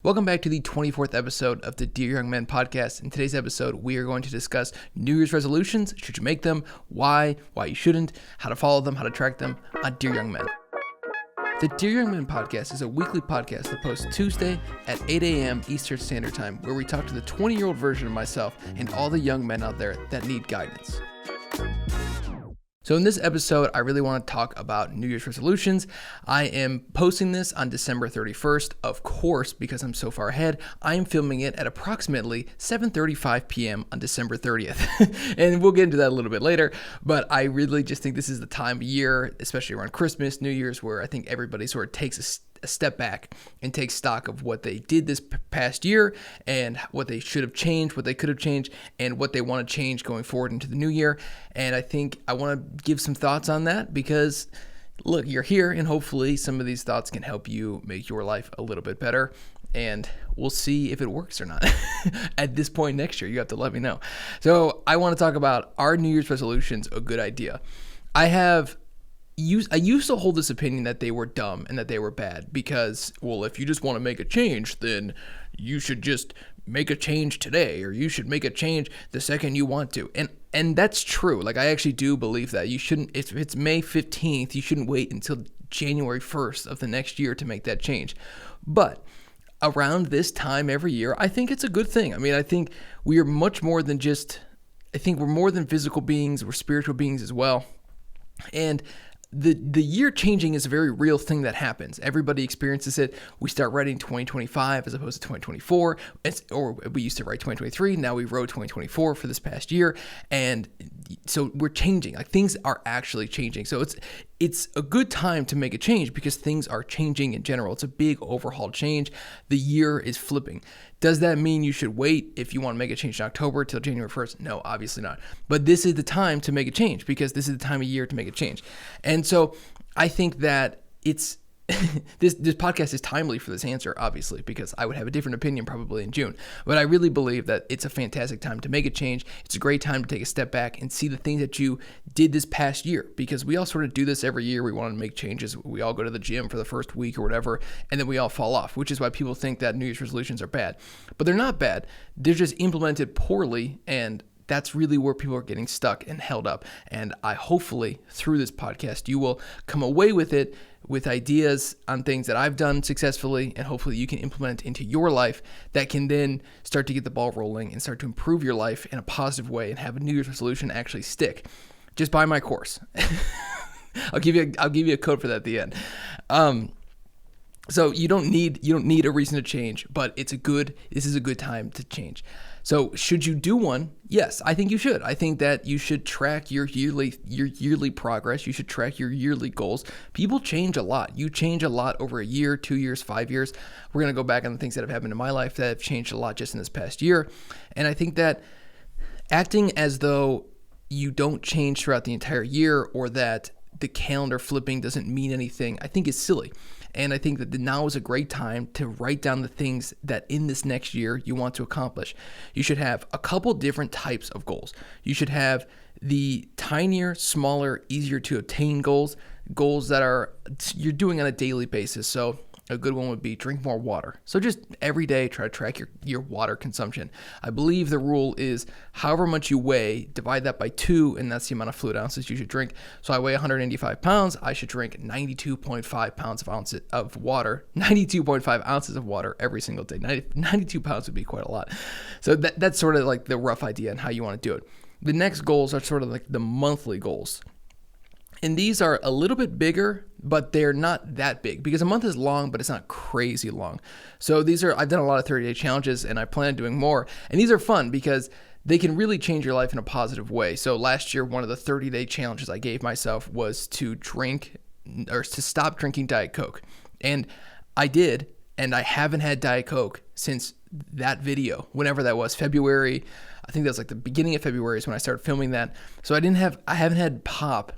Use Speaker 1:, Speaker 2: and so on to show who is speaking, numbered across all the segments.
Speaker 1: Welcome back to the 24th episode of the Dear Young Men podcast. In today's episode, we are going to discuss New Year's resolutions. Should you make them? Why you shouldn't? How to follow them? How to track them? On Dear Young Men. The Dear Young Men podcast is a weekly podcast that posts Tuesday at 8 a.m. Eastern Standard Time, where we talk to the 20-year-old version of myself and all the young men out there that need guidance. So in this episode, I really want to talk about New Year's resolutions. I am posting this on December 31st, of course, because I'm so far ahead. I am filming it at approximately 7:35 p.m. on December 30th. And we'll get into that a little bit later, but I really just think this is the time of year, especially around Christmas, New Year's, where I think everybody sort of takes a step back and take stock of what they did this past year and what they should have changed, what they could have changed, and what they want to change going forward into the new year. And I think I want to give some thoughts on that because, look, you're here and hopefully some of these thoughts can help you make your life a little bit better. And we'll see if it works or not. At this point next year, you have to let me know. So I want to talk about, are New Year's resolutions a good idea? I used to hold this opinion that they were dumb and that they were bad because, well, if you just want to make a change, then you should just make a change today, or you should make a change the second you want to. And that's true. Like, I actually do believe that you shouldn't, if it's May 15th, you shouldn't wait until January 1st of the next year to make that change. But around this time every year, I think it's a good thing. I mean, I think we are much more than we're more than physical beings, we're spiritual beings as well. And the year changing is a very real thing that happens. Everybody experiences it. We start writing 2025 as opposed to 2024, or we used to write 2023. Now we wrote 2024 for this past year. And so we're changing. Like, things are actually changing. So it's a good time to make a change because things are changing in general. It's a big overhaul change. The year is flipping. Does that mean you should wait if you want to make a change in October till January 1st? No, obviously not. But this is the time to make a change because this is the time of year to make a change. And so I think that it's this podcast is timely for this answer, obviously, because I would have a different opinion probably in June. But I really believe that it's a fantastic time to make a change. It's a great time to take a step back and see the things that you did this past year, because we all sort of do this every year. We want to make changes. We all go to the gym for the first week or whatever, and then we all fall off, which is why people think that New Year's resolutions are bad. But they're not bad. They're just implemented poorly, and that's really where people are getting stuck and held up. And I hopefully, through this podcast, you will come away with it with ideas on things that I've done successfully, and hopefully you can implement into your life that can then start to get the ball rolling and start to improve your life in a positive way and have a New Year's resolution actually stick. Just buy my course. I'll give you a code for that at the end. So you don't need a reason to change, but this is a good time to change. So should you do one? Yes, I think you should. I think that you should track your yearly progress. You should track your yearly goals. People change a lot. You change a lot over a year, 2 years, 5 years. We're going to go back on the things that have happened in my life that have changed a lot just in this past year. And I think that acting as though you don't change throughout the entire year, or that the calendar flipping doesn't mean anything, I think is silly. And I think that now is a great time to write down the things that in this next year you want to accomplish. You should have a couple different types of goals. You should have the tinier, smaller, easier to obtain goals that you're doing on a daily basis. So a good one would be drink more water. So just every day, try to track your water consumption. I believe the rule is however much you weigh, divide that by 2, and that's the amount of fluid ounces you should drink. So I weigh 185 pounds. I should drink 92.5 ounces of water every single day. 92 pounds would be quite a lot. So that's sort of like the rough idea on how you want to do it. The next goals are sort of like the monthly goals. And these are a little bit bigger, but they're not that big because a month is long, but it's not crazy long. So I've done a lot of 30-day challenges, and I plan on doing more. And these are fun because they can really change your life in a positive way. So last year, one of the 30-day challenges I gave myself was to stop drinking Diet Coke. And I did, and I haven't had Diet Coke since that video, whenever that was, February. I think that was like the beginning of February is when I started filming that. So I haven't had pop.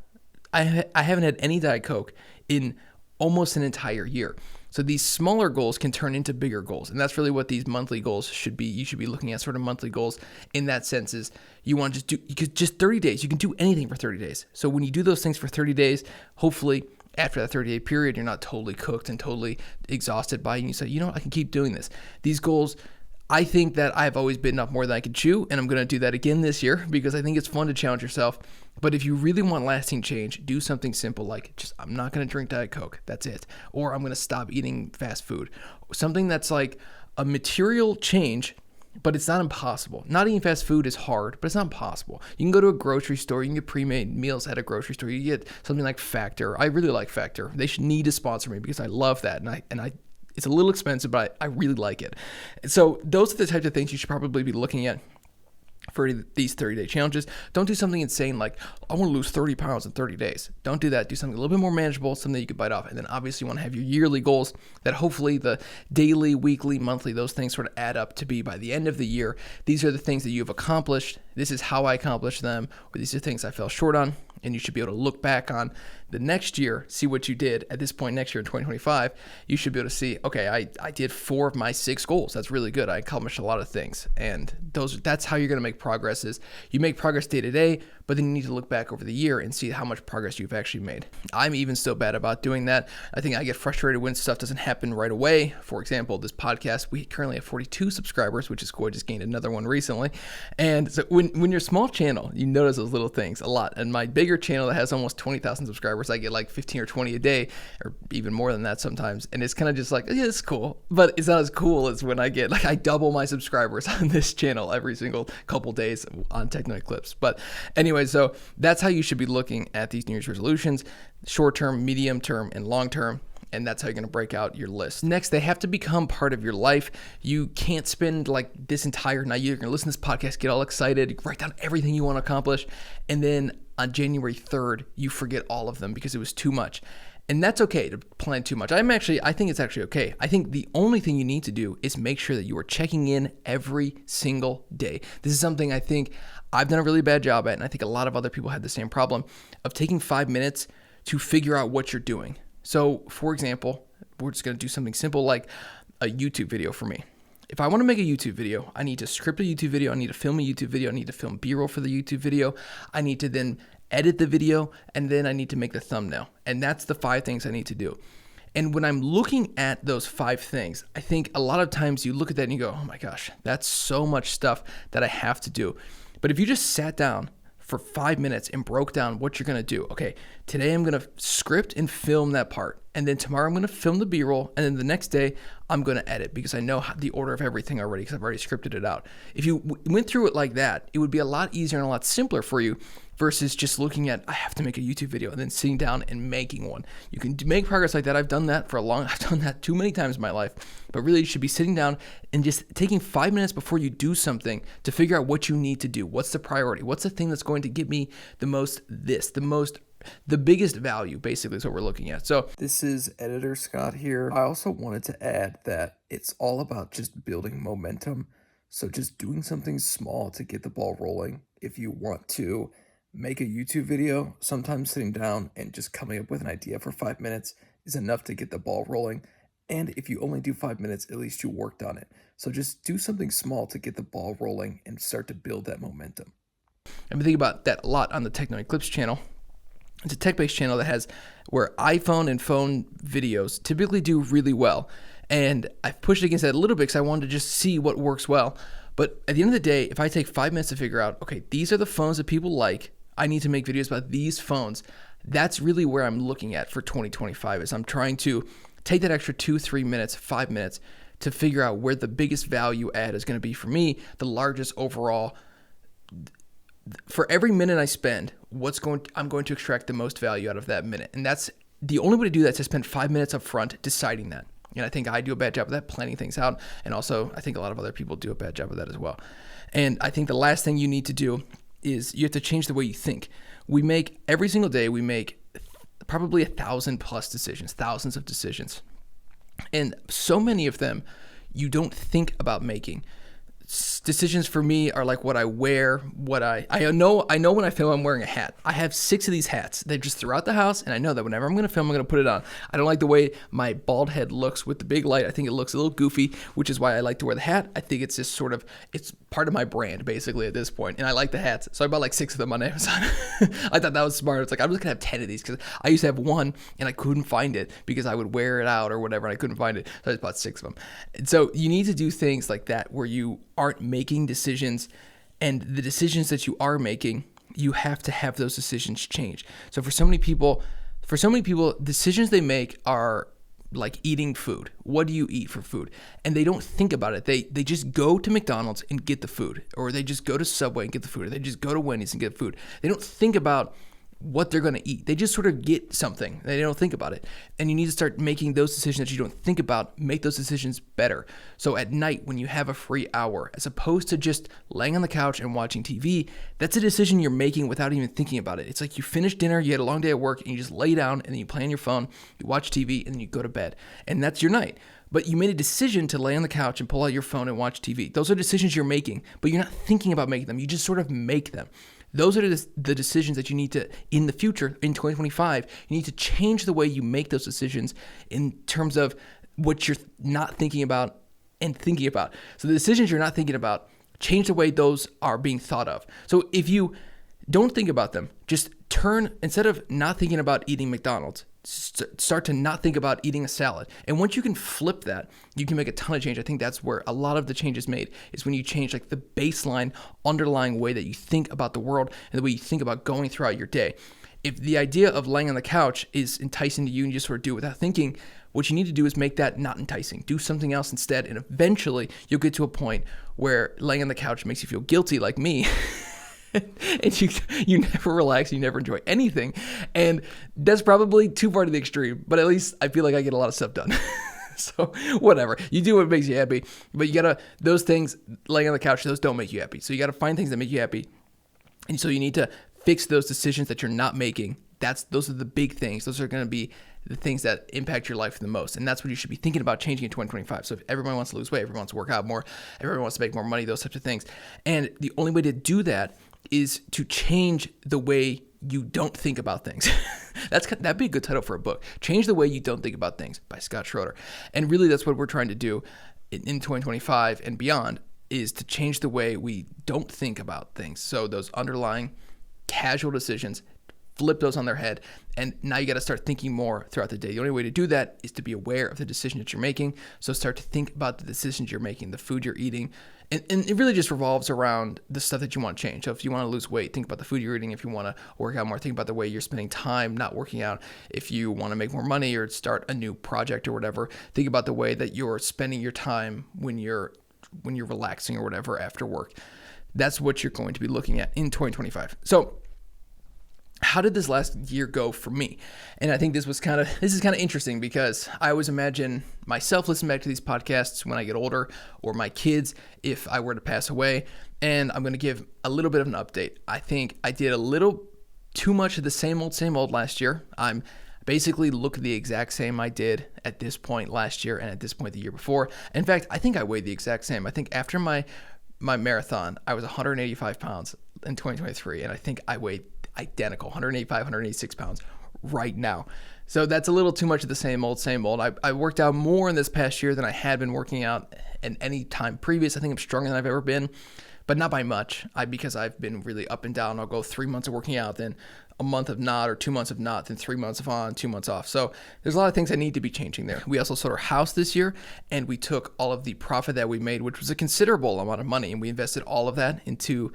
Speaker 1: I haven't had any Diet Coke in almost an entire year. So these smaller goals can turn into bigger goals. And that's really what these monthly goals should be. You should be looking at sort of monthly goals in that sense is you want to just 30 days. You can do anything for 30 days. So when you do those things for 30 days, hopefully after that 30-day period, you're not totally cooked and totally exhausted by it, and you say, you know what, I can keep doing this. These goals, I think that I've always bitten off more than I can chew, and I'm going to do that again this year because I think it's fun to challenge yourself. But if you really want lasting change, do something simple like just, I'm not going to drink Diet Coke. That's it. Or I'm going to stop eating fast food. Something that's like a material change, but it's not impossible. Not eating fast food is hard, but it's not impossible. You can go to a grocery store. You can get pre-made meals at a grocery store. You get something like Factor. I really like Factor. They should need to sponsor me because I love that. And I it's a little expensive, but I really like it. And so those are the types of things you should probably be looking at for these 30-day challenges. Don't do something insane like, I want to lose 30 pounds in 30 days. Don't do that. Do something a little bit more manageable, something that you can bite off. And then obviously you want to have your yearly goals that hopefully the daily, weekly, monthly, those things sort of add up to be by the end of the year. These are the things that you've accomplished. This is how I accomplished them, or these are things I fell short on. And you should be able to look back on the next year, see what you did at this point next year in 2025. You should be able to see, okay, I did 4 of my 6 goals. That's really good. I accomplished a lot of things. And that's how you're going to make progress is you make progress day to day, but then you need to look back over the year and see how much progress you've actually made. I'm even still bad about doing that. I think I get frustrated when stuff doesn't happen right away. For example, this podcast, we currently have 42 subscribers, which is cool. I just gained another one recently. And so when you're a small channel, you notice those little things a lot. And my bigger channel that has almost 20,000 subscribers, I get like 15 or 20 a day, or even more than that sometimes. And it's kind of just like, yeah, it's cool, but it's not as cool as when I get like, I double my subscribers on this channel every single couple days on Technoid Clips. But anyway, so that's how you should be looking at these New Year's resolutions: short term, medium term, and long term. And that's how you're going to break out your list. Next, they have to become part of your life. You can't spend like this entire night. You're going to listen to this podcast, get all excited, write down everything you want to accomplish. And then on January 3rd, you forget all of them because it was too much. And that's okay to plan too much. I think it's actually okay. I think the only thing you need to do is make sure that you are checking in every single day. This is something I think I've done a really bad job at, and I think a lot of other people had the same problem of taking 5 minutes to figure out what you're doing. So, for example, we're just going to do something simple like a YouTube video for me. If I want to make a YouTube video, I need to script a YouTube video, I need to film a YouTube video, I need to film B-roll for the YouTube video, I need to then edit the video, and then I need to make the thumbnail. And that's the 5 things I need to do. And when I'm looking at those 5 things, I think a lot of times you look at that and you go, oh my gosh, that's so much stuff that I have to do. But if you just sat down for 5 minutes and broke down what you're going to do. Okay, today I'm going to script and film that part. And then tomorrow I'm going to film the B-roll. And then the next day I'm going to edit because I know the order of everything already because I've already scripted it out. If you went through it like that, it would be a lot easier and a lot simpler for you versus just looking at, I have to make a YouTube video and then sitting down and making one. You can make progress like that. I've done that I've done that too many times in my life, but really you should be sitting down and just taking 5 minutes before you do something to figure out what you need to do. What's the priority? What's the thing that's going to give me the biggest value, basically, is what we're looking at. So this is Editor Scott here. I also wanted to add that it's all about just building momentum. So just doing something small to get the ball rolling. If you want to make a YouTube video, sometimes sitting down and just coming up with an idea for 5 minutes is enough to get the ball rolling. And if you only do 5 minutes, at least you worked on it. So just do something small to get the ball rolling and start to build that momentum. I've been thinking about that a lot on the Technoid Clips channel. It's a tech-based channel that has where iPhone and phone videos typically do really well. And I've pushed against that a little bit because I wanted to just see what works well. But at the end of the day, if I take 5 minutes to figure out, okay, these are the phones that people like, I need to make videos about these phones. That's really where I'm looking at for 2025 is I'm trying to take that extra 2-3 minutes, 5 minutes to figure out where the biggest value add is going to be for me, the largest overall. For every minute I spend, I'm going to extract the most value out of that minute. And that's the only way to do that is to spend 5 minutes up front deciding that. And I think I do a bad job of that, planning things out. And also, I think a lot of other people do a bad job of that as well. And I think the last thing you need to do is you have to change the way you think. Every single day, we make probably 1,000 plus decisions, thousands of decisions. And so many of them you don't think about making. decisions for me are like what I wear, what I know when I film I'm wearing a hat. I have 6 of these hats. They're just throughout the house, and I know that whenever I'm going to film, I'm going to put it on. I don't like the way my bald head looks with the big light. I think it looks a little goofy, which is why I like to wear the hat. I think it's just sort of, it's part of my brand basically at this point, and I like the hats. So I bought like 6 of them on Amazon. I thought that was smart. It's like, I'm just going to have 10 of these because I used to have one and I couldn't find it because I would wear it out or whatever and I couldn't find it. So I just bought 6 of them. And so you need to do things like that where you aren't making decisions, and the decisions that you are making, you have to have those decisions change. So for so many people, decisions they make are like eating food. What do you eat for food? And they don't think about it. They just go to McDonald's and get the food, or they just go to Subway and get the food, or they just go to Wendy's and get food. They don't think about what they're going to eat. They just sort of get something. They don't think about it. And you need to start making those decisions that you don't think about, make those decisions better. So at night when you have a free hour, as opposed to just laying on the couch and watching TV, that's a decision you're making without even thinking about it. It's like you finish dinner, you had a long day at work, and you just lay down and then you play on your phone, you watch TV, and then you go to bed. And that's your night. But you made a decision to lay on the couch and pull out your phone and watch TV. Those are decisions you're making, but you're not thinking about making them. You just sort of make them. Those are the decisions that you need to, in the future, in 2025, you need to change the way you make those decisions in terms of what you're not thinking about and thinking about. So the decisions you're not thinking about, change the way those are being thought of. So if you don't think about them, just instead of not thinking about eating McDonald's, start to not think about eating a salad. And once you can flip that, you can make a ton of change. I think that's where a lot of the change is made, is when you change like the baseline underlying way that you think about the world and the way you think about going throughout your day. If the idea of laying on the couch is enticing to you and you just sort of do it without thinking, what you need to do is make that not enticing. Do something else instead, and eventually you'll get to a point where laying on the couch makes you feel guilty like me. And you never relax, you never enjoy anything. And that's probably too far to the extreme, but at least I feel like I get a lot of stuff done. So whatever, you do what makes you happy, but those things, laying on the couch, those don't make you happy. So you gotta find things that make you happy. And so you need to fix those decisions that you're not making. Those are the big things. Those are gonna be the things that impact your life the most. And that's what you should be thinking about changing in 2025. So if everyone wants to lose weight, everyone wants to work out more, everyone wants to make more money, those types of things. And the only way to do that is to change the way you don't think about things. That'd be a good title for a book. Change the Way You Don't Think About Things by Scott Schroeder. And really that's what we're trying to do in 2025 and beyond, is to change the way we don't think about things. So those underlying casual decisions, flip those on their head, and now you got to start thinking more throughout the day. The only way to do that is to be aware of the decision that you're making. So start to think about the decisions you're making, the food you're eating, and it really just revolves around the stuff that you want to change. So if you want to lose weight, think about the food you're eating. If you want to work out more, think about the way you're spending time not working out. If you want to make more money or start a new project or whatever, think about the way that you're spending your time when you're relaxing or whatever after work. That's what you're going to be looking at in 2025. So how did this last year go for me? And I think this is kind of interesting, because I always imagine myself listening back to these podcasts when I get older, or my kids if I were to pass away. And I'm going to give a little bit of an update. I think I did a little too much of the same old last year. I'm basically look the exact same I did at this point last year and at this point the year before. In fact, I think I weighed the exact same. I think after my marathon, I was 185 pounds in 2023, and I think I weighed identical, 185, 186 pounds right now. So that's a little too much of the same old. I worked out more in this past year than I had been working out in any time previous. I think I'm stronger than I've ever been, but not by much, because I've been really up and down. I'll go 3 months of working out, then a month of not, or 2 months of not, then 3 months of on, 2 months off. So there's a lot of things that need to be changing there. We also sold our house this year, and we took all of the profit that we made, which was a considerable amount of money, and we invested all of that into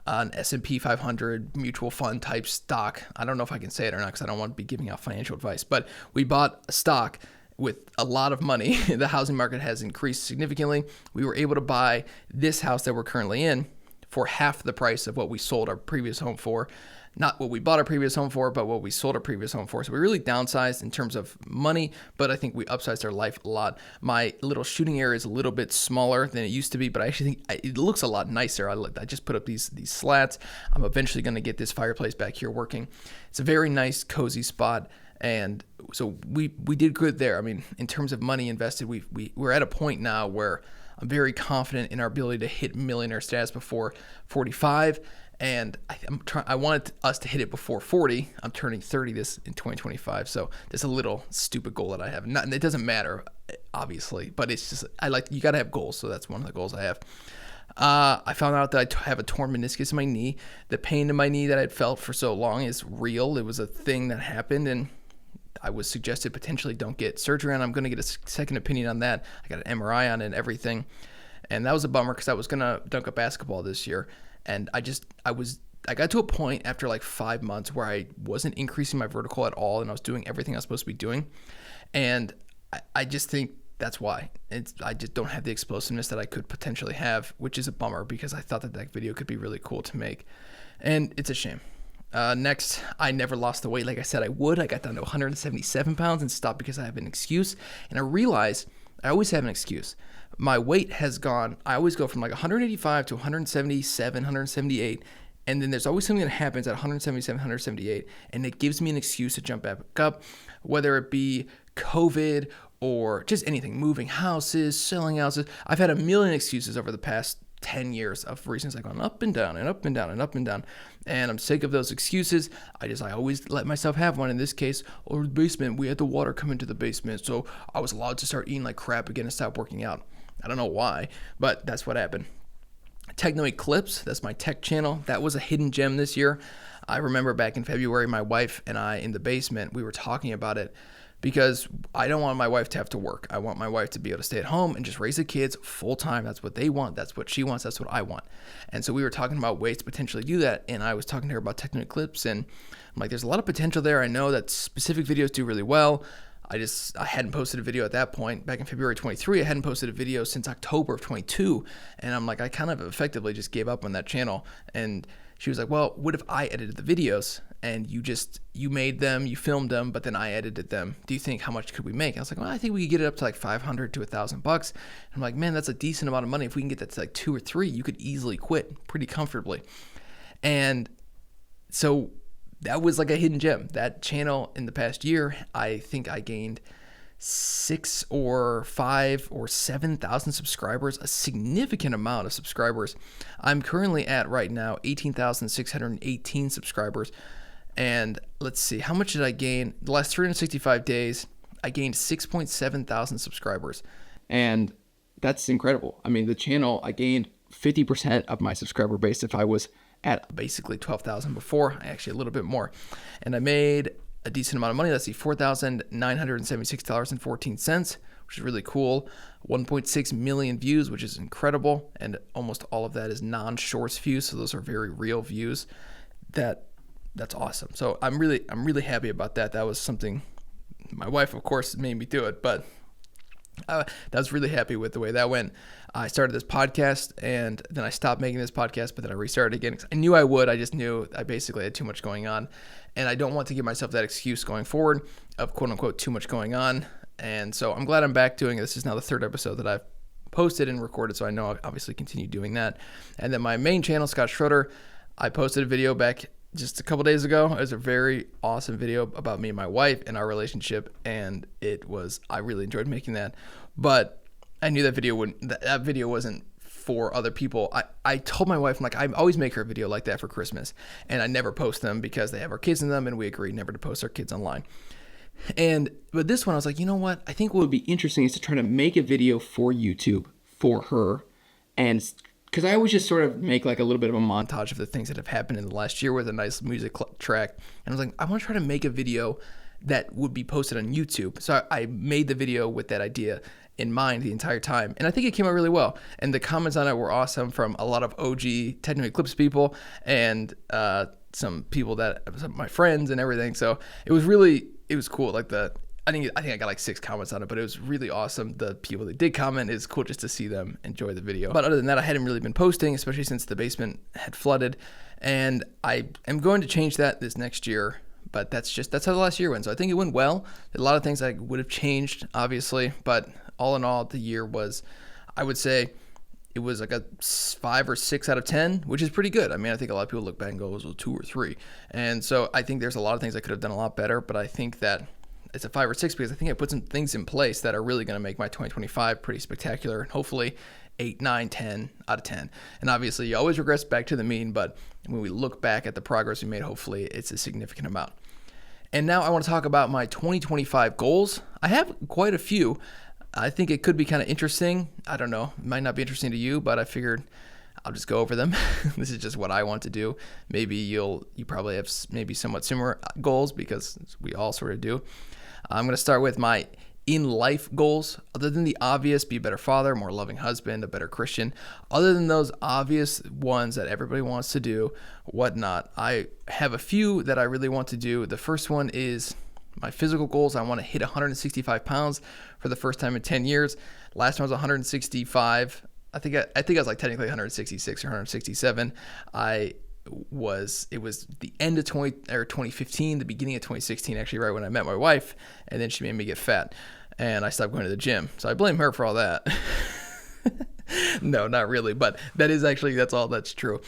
Speaker 1: an S&P 500 mutual fund type stock. I don't know if I can say it or not because I don't want to be giving out financial advice, but we bought a stock with a lot of money. The housing market has increased significantly. We were able to buy this house that we're currently in for half the price of what we sold our previous home for. Not what we bought our previous home for, but what we sold our previous home for. So we really downsized in terms of money, but I think we upsized our life a lot. My little shooting area is a little bit smaller than it used to be, but I actually think it looks a lot nicer. I just put up these slats. I'm eventually going to get this fireplace back here working. It's a very nice, cozy spot. And so we did good there. I mean, in terms of money invested, we're at a point now where I'm very confident in our ability to hit millionaire status before 45. And I wanted us to hit it before 40. I'm turning 30 this in 2025. So there's a little stupid goal that I have. And it doesn't matter, obviously, but it's just, you got to have goals. So that's one of the goals I have. I found out that I have a torn meniscus in my knee. The pain in my knee that I'd felt for so long is real. It was a thing that happened, and I was suggested potentially don't get surgery on. I'm going to get a second opinion on that. I got an MRI on it and everything. And that was a bummer because I was going to dunk a basketball this year. And I got to a point after like 5 months where I wasn't increasing my vertical at all, and I was doing everything I was supposed to be doing. And I just think that's why. I just don't have the explosiveness that I could potentially have, which is a bummer because I thought that video could be really cool to make. And it's a shame. Next, I never lost the weight like I said I would. I got down to 177 pounds and stopped because I have an excuse. And I realized I always have an excuse. My weight has gone, I always go from like 185 to 177, 178. And then there's always something that happens at 177, 178. And it gives me an excuse to jump back up, whether it be COVID or just anything, moving houses, selling houses. I've had a million excuses over the past 10 years of reasons I've gone up and down and up and down and up and down. And I'm sick of those excuses. I always let myself have one. In this case, or the basement, we had the water come into the basement. So I was allowed to start eating like crap again and stop working out. I don't know why, but that's what happened. Techno Eclipse, that's my tech channel. That was a hidden gem this year. I remember back in February, my wife and I in the basement, we were talking about it because I don't want my wife to have to work. I want my wife to be able to stay at home and just raise the kids full time. That's what they want. That's what she wants. That's what I want. And so we were talking about ways to potentially do that. And I was talking to her about Techno Eclipse, and I'm like, there's a lot of potential there. I know that specific videos do really well. I hadn't posted a video at that point. Back in February 23, I hadn't posted a video since October of 22. And I'm like, I kind of effectively just gave up on that channel. And she was like, well, what if I edited the videos and you made them, you filmed them, but then I edited them? Do you think how much could we make? I was like, well, I think we could get it up to like $500 to $1,000. I'm like, man, that's a decent amount of money. If we can get that to like 2 or 3, you could easily quit pretty comfortably. And so that was like a hidden gem. That channel in the past year, I think I gained 6 or 5 or 7,000 subscribers, a significant amount of subscribers. I'm currently at right now 18,618 subscribers. And let's see, how much did I gain? The last 365 days, I gained 6.7 thousand subscribers. And that's incredible. I mean, the channel, I gained 50% of my subscriber base. If I was at basically 12,000 before, actually a little bit more. And I made a decent amount of money. Let's see, $4,976.14, which is really cool. 1.6 million views, which is incredible. And almost all of that is non-shorts views. So those are very real views. That's awesome. So I'm really happy about that. That was something my wife, of course, made me do it, but I was really happy with the way that went. I started this podcast, and then I stopped making this podcast, but then I restarted again. I knew I would. I just knew I basically had too much going on, and I don't want to give myself that excuse going forward of quote-unquote too much going on. And so I'm glad I'm back doing it. This is now the 3rd episode that I've posted and recorded, so I know I'll obviously continue doing that. And then my main channel, Scott Schroeder, I posted a video back just a couple days ago. It was a very awesome video about me and my wife and our relationship, and I really enjoyed making that. But I knew that video wasn't for other people. I told my wife, I'm like, I always make her a video like that for Christmas, and I never post them because they have our kids in them, and we agreed never to post our kids online. But this one, I was like, you know what? I think what would be interesting is to try to make a video for YouTube for her, and because I always just sort of make like a little bit of a montage of the things that have happened in the last year with a nice music track. And I was like, I want to try to make a video that would be posted on YouTube. So I made the video with that idea in mind the entire time. And I think it came out really well. And the comments on it were awesome from a lot of OG Techno Eclipse people and some people some of my friends and everything. So it was cool. Like I think I got like 6 comments on it, but it was really awesome. The people that did comment, it's cool just to see them enjoy the video. But other than that, I hadn't really been posting, especially since the basement had flooded. And I am going to change that this next year, but that's how the last year went. So I think it went well. A lot of things I would have changed, obviously, but all in all, the year was, I would say, it was like a 5 or 6 out of 10, which is pretty good. I mean, I think a lot of people look back and go, it was a 2 or 3. And so I think there's a lot of things I could have done a lot better, but I think that it's a 5 or 6 because I think I put some things in place that are really going to make my 2025 pretty spectacular. And hopefully 8, 9, 10 out of 10. And obviously you always regress back to the mean, but when we look back at the progress we made, hopefully it's a significant amount. And now I want to talk about my 2025 goals. I have quite a few. I think it could be kind of interesting. I don't know. It might not be interesting to you, but I figured I'll just go over them. This is just what I want to do. Maybe you probably have maybe somewhat similar goals because we all sort of do. I'm going to start with my in-life goals. Other than the obvious, be a better father, more loving husband, a better Christian. Other than those obvious ones that everybody wants to do, whatnot, I have a few that I really want to do. The first one is my physical goals. I want to hit 165 pounds for the first time in 10 years. Last time I was 165. I think I was like technically 166 or 167. It was the end of 2015, the beginning of 2016, actually, right when I met my wife, and then she made me get fat, and I stopped going to the gym. So I blame her for all that. No, not really, but that's all that's true.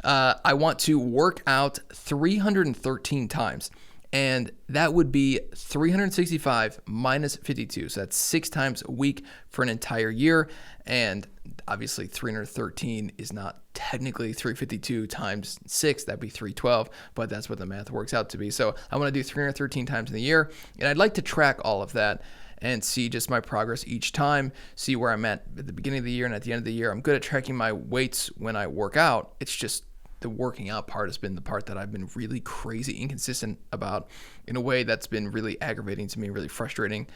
Speaker 1: I want to work out 313 times. And that would be 365 minus 52. So that's 6 times a week for an entire year. And obviously 313 is not technically 352 times 6. That'd be 312, but that's what the math works out to be. So I want to do 313 times in the year. And I'd like to track all of that and see just my progress each time, see where I'm at the beginning of the year and at the end of the year. I'm good at tracking my weights when I work out. It's just the working out part has been the part that I've been really crazy inconsistent about in a way that's been really aggravating to me, really frustrating.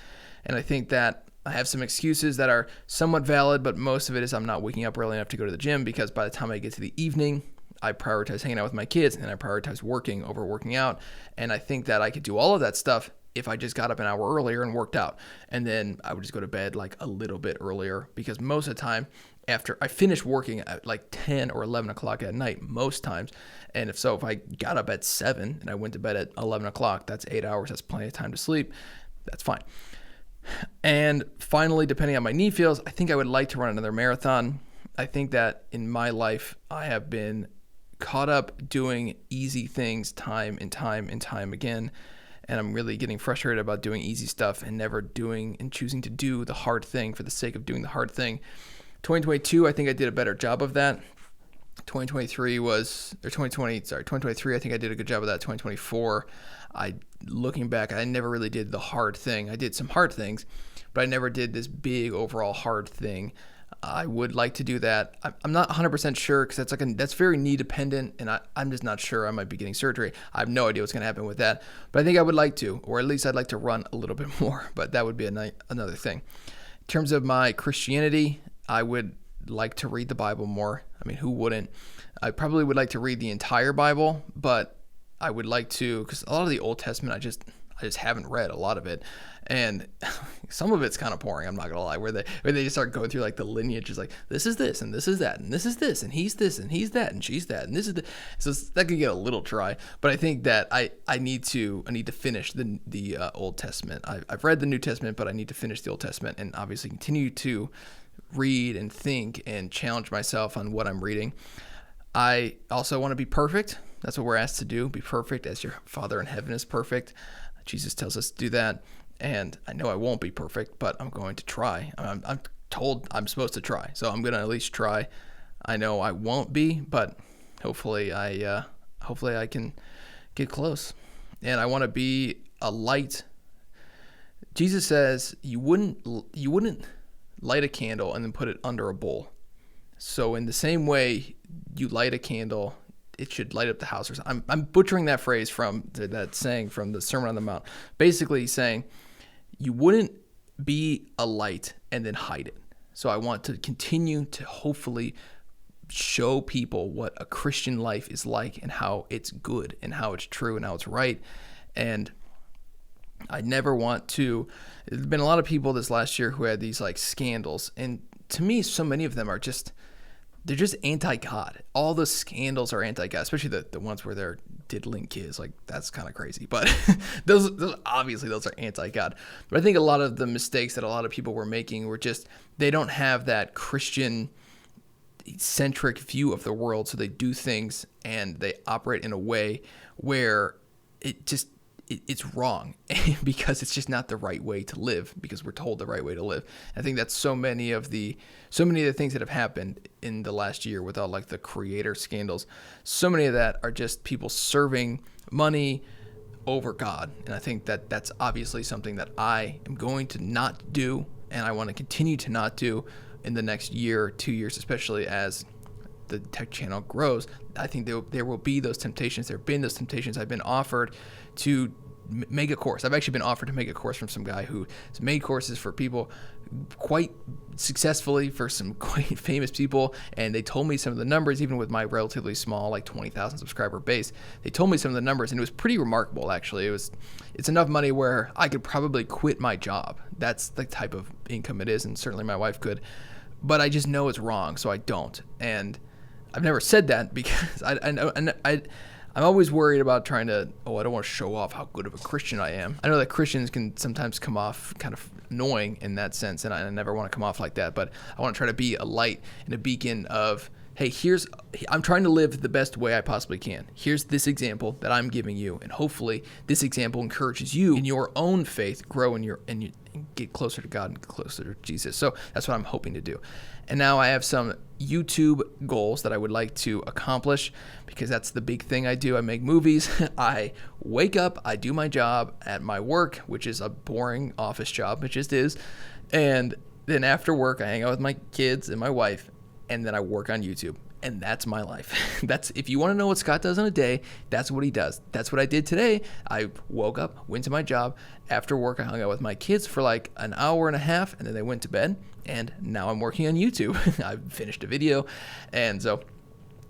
Speaker 1: And I think that I have some excuses that are somewhat valid, but most of it is I'm not waking up early enough to go to the gym because by the time I get to the evening, I prioritize hanging out with my kids and I prioritize working over working out. And I think that I could do all of that stuff if I just got up an hour earlier and worked out. And then I would just go to bed like a little bit earlier because most of the time, after I finish working at like 10 or 11 o'clock at night most times. And if I got up at 7 and I went to bed at 11 o'clock, that's 8 hours. That's plenty of time to sleep. That's fine. And finally, depending on my knee feels, I think I would like to run another marathon. I think that in my life, I have been caught up doing easy things time and time and time again. And I'm really getting frustrated about doing easy stuff and never doing and choosing to do the hard thing for the sake of doing the hard thing. 2022, I think I did a better job of that. 2023, I think I did a good job of that. 2024, looking back, I never really did the hard thing. I did some hard things, but I never did this big overall hard thing. I would like to do that. I'm not 100% sure because that's very knee dependent, and I'm just not sure. I might be getting surgery. I have no idea what's going to happen with that, but I think I would like to, or at least I'd like to run a little bit more, but that would be another thing. In terms of my Christianity, I would like to read the Bible more. I mean, who wouldn't? I probably would like to read the entire Bible, but I would like to, because a lot of the Old Testament, I just haven't read a lot of it. And some of it's kind of boring, I'm not gonna lie, where they just start going through like the lineage, is like, this is this, and this is that, and this is this, and he's this, and he's that, and she's that, and this is the, so that could get a little dry. But I think that I need to finish the Old Testament. I've read the New Testament, but I need to finish the Old Testament and obviously continue to read and think and challenge myself on what I'm reading. I also want to be perfect. That's what we're asked to do. Be perfect as your Father in heaven is perfect. Jesus tells us to do that. And I know I won't be perfect, but I'm going to try. I'm told I'm supposed to try. So I'm going to at least try. I know I won't be, but hopefully I can get close. And I want to be a light. Jesus says you wouldn't light a candle and then put it under a bowl. So in the same way you light a candle, it should light up the house. I'm butchering that phrase from that saying from the Sermon on the Mount. Basically saying you wouldn't be a light and then hide it. So I want to continue to hopefully show people what a Christian life is like and how it's good and how it's true and how it's right. And I never want to. There's been a lot of people this last year who had these like scandals, and to me, so many of them they're just anti-God. All the scandals are anti-God, especially the ones where they're diddling kids. Like, that's kind of crazy. But those obviously those are anti-God. But I think a lot of the mistakes that a lot of people were making were just they don't have that Christian-centric view of the world, so they do things and they operate in a way where it's wrong because it's just not the right way to live, because we're told the right way to live. I think that's so many of the things that have happened in the last year with all like the creator scandals. So many of that are just people serving money over God. And I think that that's obviously something that I am going to not do, and I want to continue to not do in the next year or 2 years, especially as the tech channel grows. I think there will be those temptations. There have been those temptations. I've been offered to make a course. I've actually been offered to make a course from some guy who has made courses for people quite successfully, for some quite famous people, and they told me some of the numbers, even with my relatively small, like 20,000 subscriber base. They told me some of the numbers, and it was pretty remarkable, actually. It's enough money where I could probably quit my job. That's the type of income it is, and certainly my wife could. But I just know it's wrong, so I don't. And I've never said that because I'm always worried about trying to, I don't want to show off how good of a Christian I am. I know that Christians can sometimes come off kind of annoying in that sense, and I never want to come off like that, but I want to try to be a light and a beacon of, hey, I'm trying to live the best way I possibly can. Here's this example that I'm giving you, and hopefully this example encourages you in your own faith, grow and get closer to God and closer to Jesus. So that's what I'm hoping to do. And now I have some YouTube goals that I would like to accomplish, because that's the big thing I do. I make movies. I wake up, I do my job at my work, which is a boring office job, it just is. And then after work, I hang out with my kids and my wife, and then I work on YouTube. And that's my life. If you want to know what Scott does in a day, that's what he does. That's what I did today. I woke up, went to my job. After work, I hung out with my kids for like an hour and a half, and then they went to bed. And now I'm working on YouTube. I finished a video. And so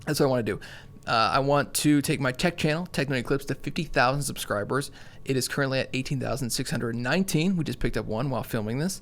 Speaker 1: that's what I want to do. I want to take my tech channel, Technoid Clips, to 50,000 subscribers. It is currently at 18,619. We just picked up one while filming this.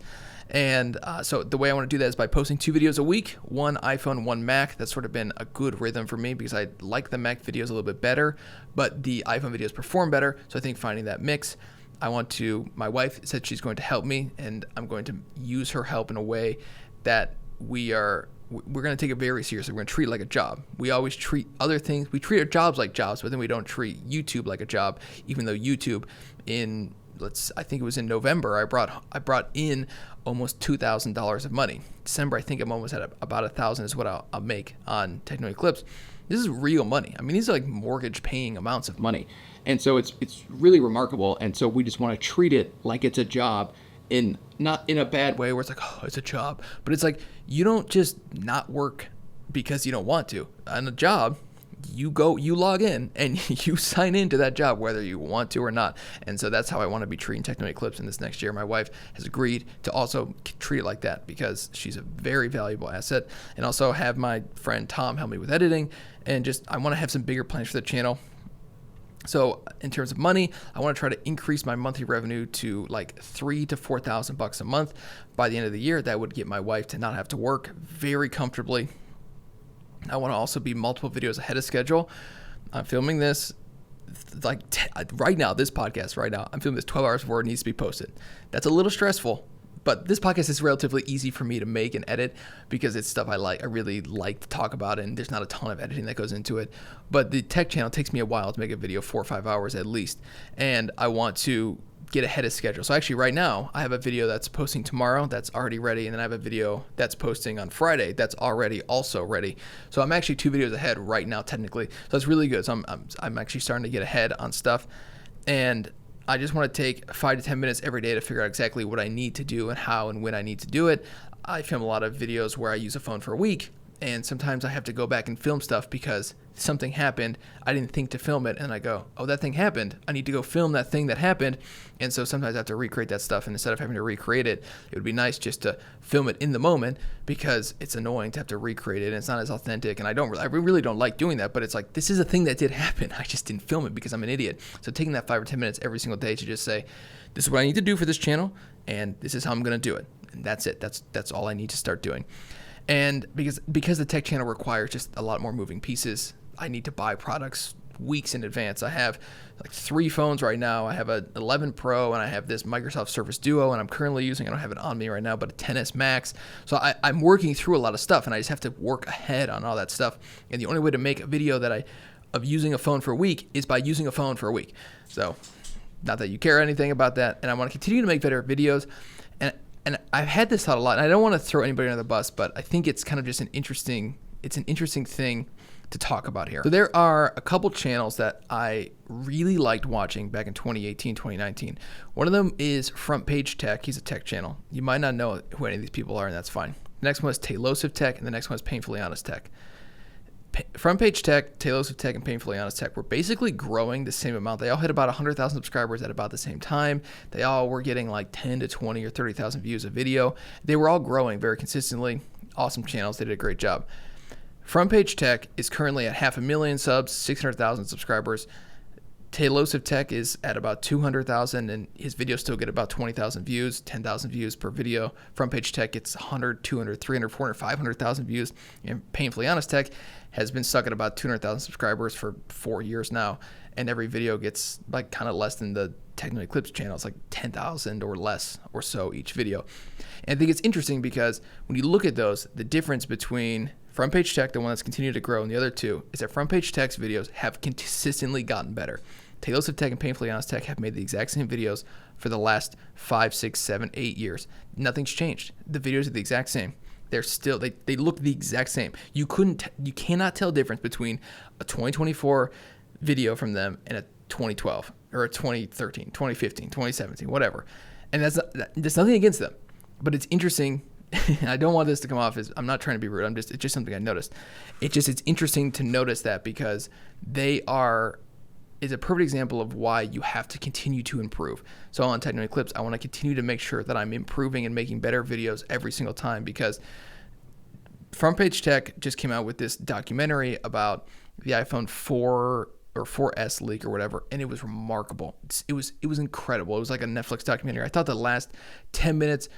Speaker 1: And so the way I want to do that is by posting 2 videos a week, one iPhone, one Mac. That's sort of been a good rhythm for me because I like the Mac videos a little bit better, but the iPhone videos perform better. So I think finding that mix, my wife said she's going to help me, and I'm going to use her help in a way that we're going to take it very seriously. We're going to treat it like a job. We always treat other things. We treat our jobs like jobs, but then we don't treat YouTube like a job, even though YouTube I think it was in November, I brought in almost $2,000 of money. December, I think I'm almost at about $1,000 is what I'll make on Technoid Clips. This is real money. I mean, these are like mortgage paying amounts of money. And so it's really remarkable. And so we just want to treat it like it's a job, not in a bad way where it's like, oh, it's a job. But it's like, you don't just not work because you don't want to. On a job, you log in and you sign into that job whether you want to or not. And so that's how I want to be treating Technoid Clips in this next year. My wife has agreed to also treat it like that because she's a very valuable asset. And also have my friend Tom help me with editing. And I want to have some bigger plans for the channel. So in terms of money, I want to try to increase my monthly revenue to like $3,000 to $4,000 a month by the end of the year. That would get my wife to not have to work very comfortably. I want to also be multiple videos ahead of schedule. I'm filming this right now, this podcast right now. I'm filming this 12 hours before it needs to be posted. That's a little stressful, but this podcast is relatively easy for me to make and edit because it's stuff I really like to talk about, and there's not a ton of editing that goes into it. But the tech channel takes me a while to make a video, 4 or 5 hours at least, and I want to get ahead of schedule. So actually right now I have a video that's posting tomorrow that's already ready, and then I have a video that's posting on Friday that's already also ready. So I'm actually 2 videos ahead right now technically. So that's really good. So I'm actually starting to get ahead on stuff, and I just want to take 5 to 10 minutes every day to figure out exactly what I need to do and how and when I need to do it. I film a lot of videos where I use a phone for a week, and sometimes I have to go back and film stuff because something happened. I didn't think to film it, and I go, oh, that thing happened. I need to go film that thing that happened. And so sometimes I have to recreate that stuff, and instead of having to recreate it, it would be nice just to film it in the moment because it's annoying to have to recreate it, and it's not as authentic, and I really don't like doing that, but it's like, this is a thing that did happen. I just didn't film it because I'm an idiot. So taking that 5 or 10 minutes every single day to just say, this is what I need to do for this channel, and this is how I'm going to do it. And that's it. That's all I need to start doing. And because the tech channel requires just a lot more moving pieces, I need to buy products weeks in advance. I have like 3 phones right now. I have a 11 Pro, and I have this Microsoft Surface Duo, and I'm currently using, I don't have it on me right now, but a XS Max. So I'm working through a lot of stuff, and I just have to work ahead on all that stuff. And the only way to make a video of using a phone for a week is by using a phone for a week. So Not that you care anything about that. And I want to continue to make better videos. And I've had this thought a lot, and I don't want to throw anybody under the bus, but I think it's kind of just an interesting thing to talk about here. So there are a couple channels that I really liked watching back in 2018, 2019. One of them is Front Page Tech. He's a tech channel. You might not know who any of these people are, and that's fine. The next one is Tailosive Tech, and the next one is Painfully Honest Tech. Front Page Tech, Tailosive Tech, and Painfully Honest Tech were basically growing the same amount. They all hit about 100,000 subscribers at about the same time. They all were getting like 10 to 20 or 30,000 views a video. They were all growing very consistently. Awesome channels. They did a great job. Front Page Tech is currently at 500,000 subs, 600,000 subscribers. Tailosive Tech is at about 200,000, and his videos still get about 20,000 views, 10,000 views per video. Front Page Tech gets 100, 200, 300, 400, 500,000 views. And Painfully Honest Tech has been stuck at about 200,000 subscribers for 4 years now, and every video gets like kind of less than the Techno Eclipse channel. It's like 10,000 or less or so each video. And I think it's interesting because when you look at those, the difference between Front Page Tech, the one that's continued to grow, and the other two is that Front Page Tech's videos have consistently gotten better. Tailosive Tech and Painfully Honest Tech have made the exact same videos for the last 5, 6, 7, 8 years. Nothing's changed. The videos are the exact same. They're still, they look the exact same. You cannot tell difference between a 2024 video from them and a 2012 or a 2013, 2015, 2017, whatever. And there's nothing against them, but it's interesting. I don't want this to come off as I'm not trying to be rude. It's just something I noticed. It's interesting to notice that because is a perfect example of why you have to continue to improve. So on Techno Eclipse, I want to continue to make sure that I'm improving and making better videos every single time, because Front Page Tech just came out with this documentary about the iPhone 4 or 4S leak or whatever, and it was remarkable. It was incredible. It was like a Netflix documentary. I thought the last 10 minutes,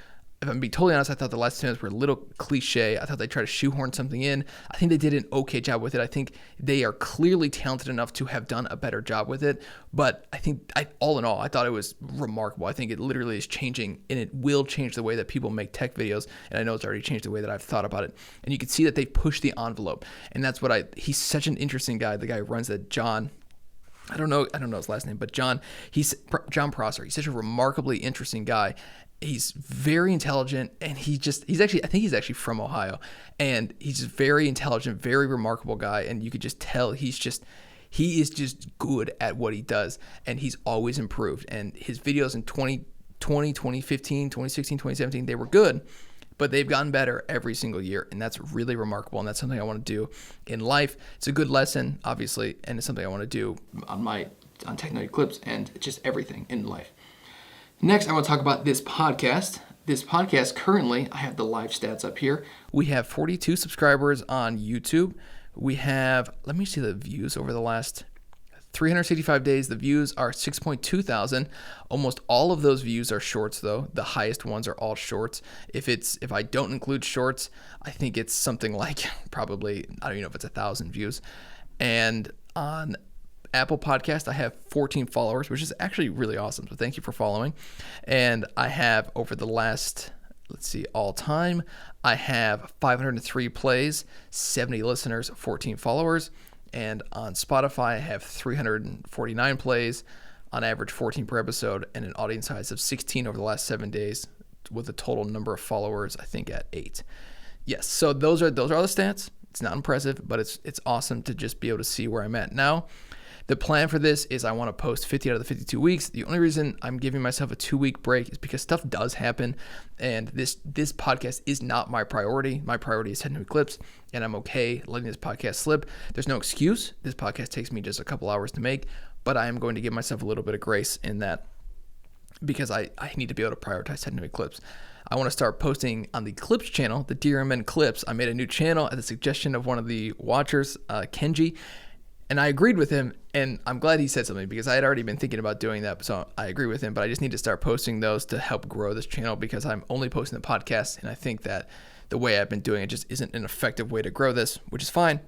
Speaker 1: if I'm being totally honest, I thought the last 10 minutes were a little cliche. I thought they tried to shoehorn something in. I think they did an okay job with it. I think they are clearly talented enough to have done a better job with it. But I think, all in all, I thought it was remarkable. I think it literally is changing, and it will change the way that people make tech videos. And I know it's already changed the way that I've thought about it. And you can see that they pushed the envelope. And that's he's such an interesting guy. The guy who runs that, John, I don't know his last name, but John Prosser. He's such a remarkably interesting guy. He's very intelligent, and I think he's actually from Ohio, and he's just very intelligent, very remarkable guy. And you could just tell he is just good at what he does, and he's always improved. And his videos in 2020, 2015, 2016, 2017, they were good, but they've gotten better every single year, and that's really remarkable. And that's something I want to do in life. It's a good lesson, obviously, and it's something I want to do on Techno Eclipse and just everything in life. Next, I want to talk about this podcast. This podcast, currently, I have the live stats up here. We have 42 subscribers on YouTube. We have, let me see the views over the last 365 days. The views are 6.2 thousand. Almost all of those views are shorts, though. The highest ones are all shorts. If I don't include shorts, I think it's something like probably, I don't even know if it's 1,000 views. And on Apple Podcast, I have 14 followers, which is actually really awesome. So thank you for following. And I have over the last, all time, I have 503 plays, 70 listeners, 14 followers. And on Spotify, I have 349 plays, on average 14 per episode, and an audience size of 16 over the last 7 days, with a total number of followers, I think, at 8. Yes, so those are the stats. It's not impressive, but it's awesome to just be able to see where I'm at now. The plan for this is I want to post 50 out of the 52 weeks. The only reason I'm giving myself a 2-week break is because stuff does happen, and this podcast is not my priority. My priority is Techno Eclipse, and I'm okay letting this podcast slip. There's no excuse. This podcast takes me just a couple hours to make, but I am going to give myself a little bit of grace in that, because I need to be able to prioritize Techno Eclipse. I want to start posting on the Clips channel, the Dear Young Men Clips. I made a new channel at the suggestion of one of the watchers, Kenji, and I agreed with him, and I'm glad he said something, because I had already been thinking about doing that, so I agree with him, but I just need to start posting those to help grow this channel, because I'm only posting the podcast, and I think that the way I've been doing it just isn't an effective way to grow this, which is fine,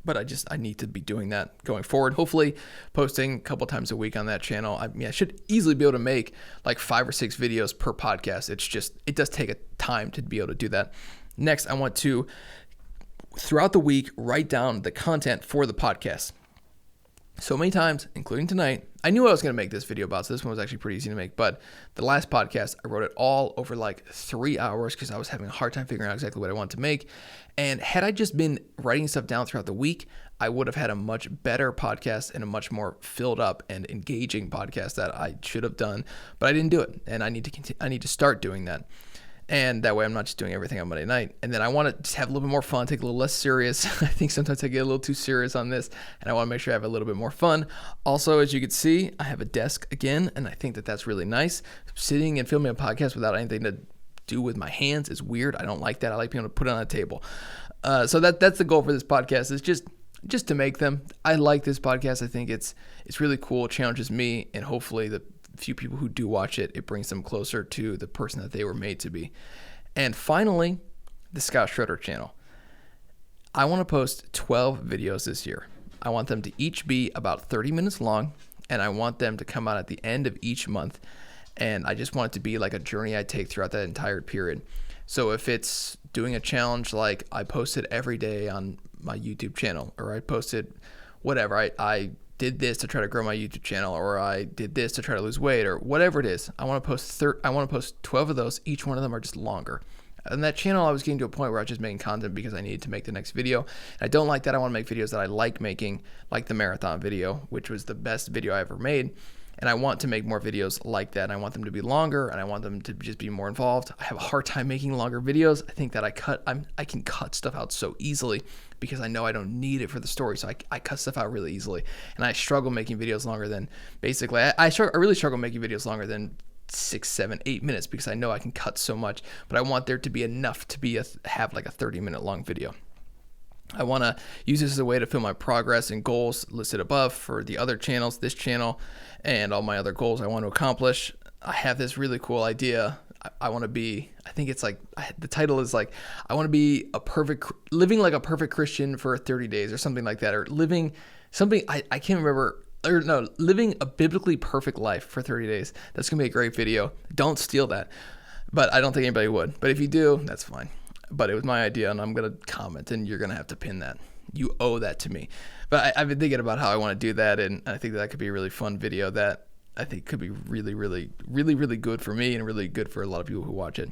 Speaker 1: but I need to be doing that going forward. Hopefully posting a couple times a week on that channel. I should easily be able to make like 5 or 6 videos per podcast. It does take a time to be able to do that. Next, I want to, throughout the week, write down the content for the podcast. So many times, including tonight, I knew I was going to make this video about, so this one was actually pretty easy to make. But the last podcast, I wrote it all over like 3 hours because I was having a hard time figuring out exactly what I wanted to make. And had I just been writing stuff down throughout the week, I would have had a much better podcast and a much more filled up and engaging podcast that I should have done. But I didn't do it, and I need to start doing that. And that way I'm not just doing everything on Monday night. And then I want to just have a little bit more fun, take it a little less serious. I think sometimes I get a little too serious on this, and I want to make sure I have a little bit more fun. Also, as you can see, I have a desk again, and I think that that's really nice. Sitting and filming a podcast without anything to do with my hands is weird. I don't like that. I like being able to put it on a table. So that's the goal for this podcast, is just to make them. I like this podcast. I think it's really cool. It challenges me, and hopefully the few people who do watch it, it brings them closer to the person that they were made to be. And finally, the Scott Schroeder channel. I want to post 12 videos this year. I want them to each be about 30 minutes long, and I want them to come out at the end of each month. And I just want it to be like a journey I take throughout that entire period. So if it's doing a challenge, like I posted every day on my YouTube channel, or I posted whatever, I did this to try to grow my YouTube channel, or I did this to try to lose weight, or whatever it is. I want to post 12 of those. Each one of them are just longer. And that channel, I was getting to a point where I was just making content because I needed to make the next video. And I don't like that. I want to make videos that I like making, like the marathon video, which was the best video I ever made. And I want to make more videos like that. And I want them to be longer, and I want them to just be more involved. I have a hard time making longer videos. I think that I can cut stuff out so easily because I know I don't need it for the story. So I cut stuff out really easily. And I struggle making videos longer than, basically, I really struggle making videos longer than 6, 7, 8 minutes because I know I can cut so much. But I want there to be enough to have like a 30-minute long video. I want to use this as a way to film my progress and goals listed above for the other channels, this channel, and all my other goals I want to accomplish. I have this really cool idea. I want to be, I think it's like, the title is like, I want to be living like a perfect Christian for 30 days or something like that, or living something, I can't remember, or no, living a biblically perfect life for 30 days. That's going to be a great video. Don't steal that, but I don't think anybody would. But if you do, that's fine. But it was my idea, and I'm going to comment, and you're going to have to pin that. You owe that to me. But I've been thinking about how I want to do that, and I think that could be a really fun video that I think could be really, really, really, really good for me and really good for a lot of people who watch it.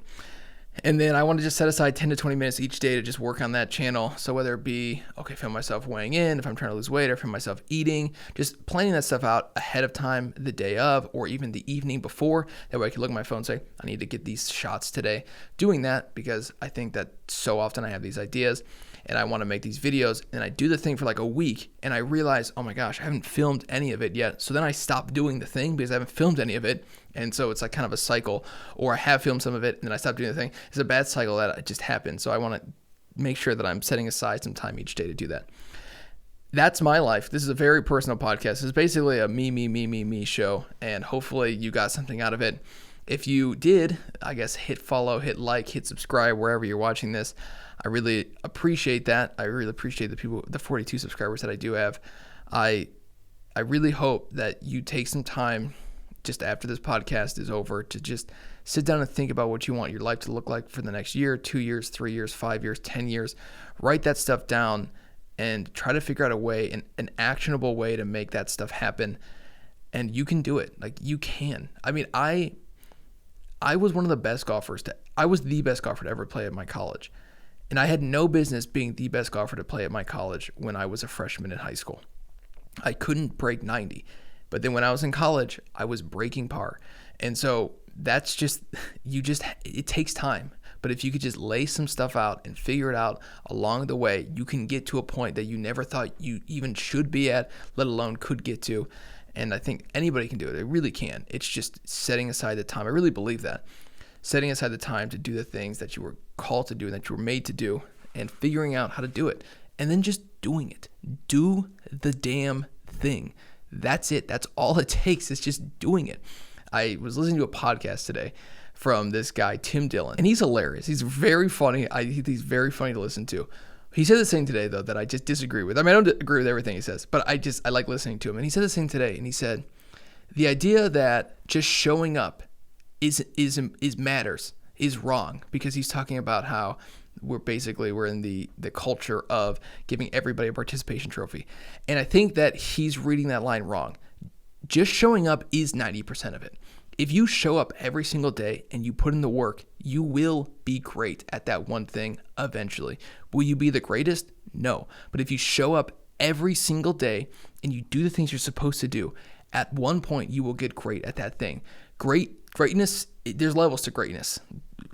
Speaker 1: And then I want to just set aside 10 to 20 minutes each day to just work on that channel. So whether it be, film myself weighing in, if I'm trying to lose weight, or film myself eating, just planning that stuff out ahead of time, the day of, or even the evening before. That way I can look at my phone and say, I need to get these shots today. Doing that because I think that so often I have these ideas and I want to make these videos, and I do the thing for like a week and I realize, oh my gosh, I haven't filmed any of it yet. So then I stop doing the thing because I haven't filmed any of it. And so it's like kind of a cycle, or I have filmed some of it and then I stop doing the thing. It's a bad cycle that just happened. So I want to make sure that I'm setting aside some time each day to do that. That's my life. This is a very personal podcast. It's basically a me show, and hopefully you got something out of it. If you did, I guess hit follow, hit like, hit subscribe wherever you're watching this. I really appreciate that. I really appreciate the 42 subscribers that I do have. I really hope that you take some time just after this podcast is over to just sit down and think about what you want your life to look like for the next year, 2 years, 3 years, 5 years, 10 years. Write that stuff down and try to figure out a way, an actionable way to make that stuff happen. And you can do it. Like, you can. I mean, I was one of the best golfers I was the best golfer to ever play at my college. And I had no business being the best golfer to play at my college when I was a freshman in high school. I couldn't break 90. But then when I was in college, I was breaking par. And so that's just, it takes time. But if you could just lay some stuff out and figure it out along the way, you can get to a point that you never thought you even should be at, let alone could get to. And I think anybody can do it. They really can. It's just setting aside the time. I really believe that. Setting aside the time to do the things that you were called to do and that you were made to do, and figuring out how to do it. And then just doing it. Do the damn thing. That's it. That's all it takes. It's just doing it. I was listening to a podcast today from this guy, Tim Dillon, and he's hilarious. He's very funny. He's very funny to listen to. He said this thing today, though, that I just disagree with. I mean, I don't agree with everything he says, but I like listening to him. And he said this thing today, and he said, the idea that just showing up is matters is wrong, because he's talking about how we're in the culture of giving everybody a participation trophy. And I think that he's reading that line wrong. just showing up is 90% of it. If you show up every single day and you put in the work, you will be great at that one thing eventually. Will you be the greatest? No. But if you show up every single day and you do the things you're supposed to do, at one point you will get great at that thing. Greatness, there's levels to greatness.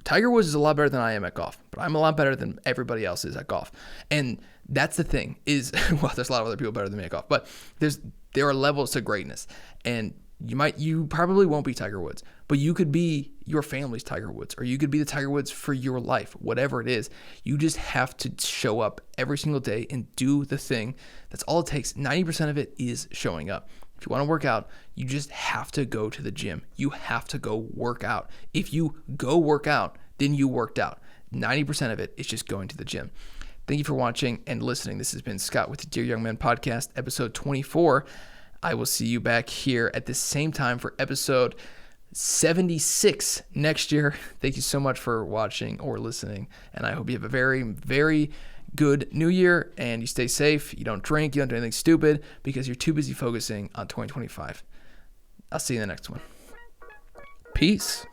Speaker 1: Tiger Woods is a lot better than I am at golf, but I'm a lot better than everybody else is at golf. And that's the thing is, well, there's a lot of other people better than me at golf, but there are levels to greatness. And you probably won't be Tiger Woods, but you could be your family's Tiger Woods, or you could be the Tiger Woods for your life, whatever it is. You just have to show up every single day and do the thing. That's all it takes. 90% of it is showing up. If you want to work out, you just have to go to the gym. You have to go work out. If you go work out, then you worked out. 90% of it is just going to the gym. Thank you for watching and listening. This has been Scott with the Dear Young Men Podcast, episode 24. I will see you back here at the same time for episode 76 next year. Thank you so much for watching or listening, and I hope you have a very, very good new year, and you stay safe, you don't drink, you don't do anything stupid, because you're too busy focusing on 2025. I'll see you in the next one. Peace.